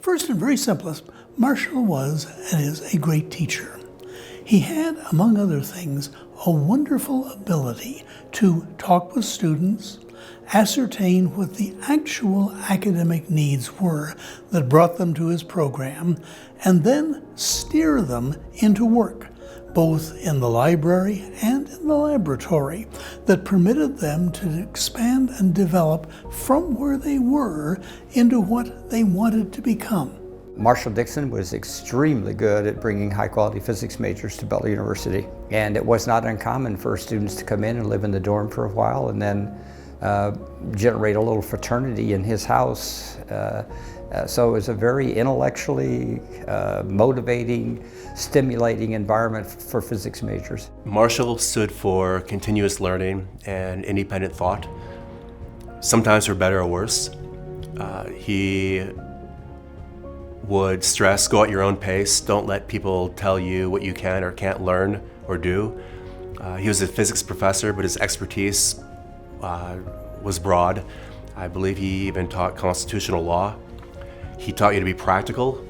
First and very simplest, Marshall was and is a great teacher. He had, among other things, a wonderful ability to talk with students, ascertain what the actual academic needs were that brought them to his program, and then steer them into work, both in the library and in the laboratory, that permitted them to expand and develop from where they were into what they wanted to become. Marshall Dixon was extremely good at bringing high-quality physics majors to Butler University. And it was not uncommon for students to come in and live in the dorm for a while and then generate a little fraternity in his house. So it was a very intellectually motivating, stimulating environment for physics majors. Marshall stood for continuous learning and independent thought, sometimes for better or worse. He would stress, go at your own pace, don't let people tell you what you can or can't learn or do. He was a physics professor, but his expertise was broad. I believe he even taught constitutional law. He taught you to be practical.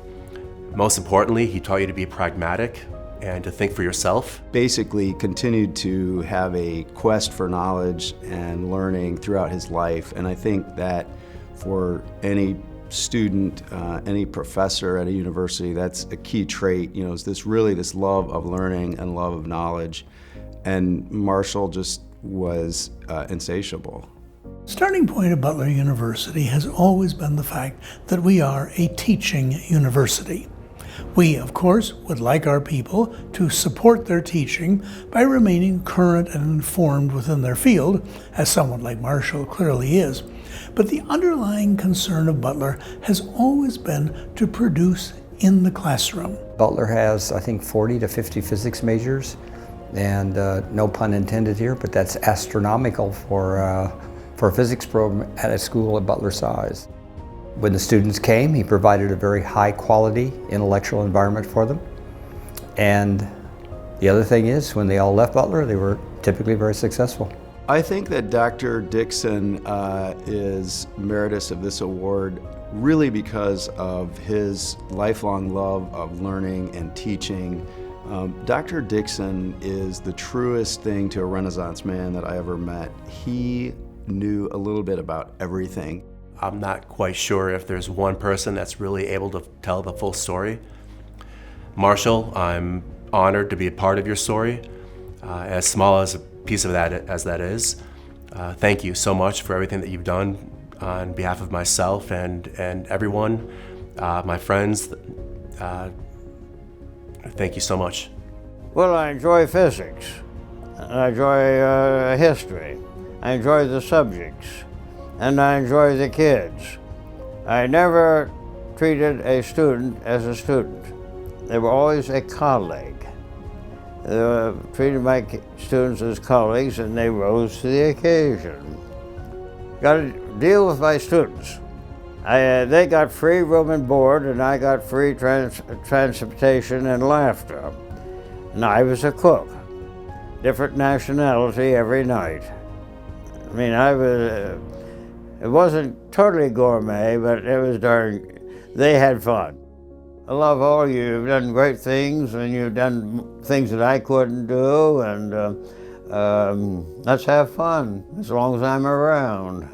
Most importantly, he taught you to be pragmatic and to think for yourself. Basically continued to have a quest for knowledge and learning throughout his life, and I think that for any student, any professor at a university, that's a key trait, is this love of learning and love of knowledge, and Marshall just was insatiable. Starting point at Butler University has always been the fact that we are a teaching university. We, of course, would like our people to support their teaching by remaining current and informed within their field, as someone like Marshall clearly is. But the underlying concern of Butler has always been to produce in the classroom. Butler has, I think, 40 to 50 physics majors, and no pun intended here, but that's astronomical for a physics program at a school of Butler size. When the students came, he provided a very high quality intellectual environment for them. And the other thing is, when they all left Butler, they were typically very successful. I think that Dr. Dixon is meritorious of this award really because of his lifelong love of learning and teaching. Dr. Dixon is the truest thing to a Renaissance man that I ever met. He knew a little bit about everything. I'm not quite sure if there's one person that's really able to tell the full story. Marshall, I'm honored to be a part of your story, as small as a piece of that as that is. Thank you so much for everything that you've done on behalf of myself and everyone, my friends. Thank you so much. Well, I enjoy physics. I enjoy history. I enjoy the subjects. And I enjoy the kids. I never treated a student as a student. They were always a colleague. They treated my students as colleagues, and they rose to the occasion. Got to deal with my students. They got free room and board, and I got free transportation and laughter. And I was a cook, different nationality every night. I mean, it wasn't totally gourmet, but it was they had fun. I love all of you. You've done great things, and you've done things that I couldn't do, and let's have fun as long as I'm around.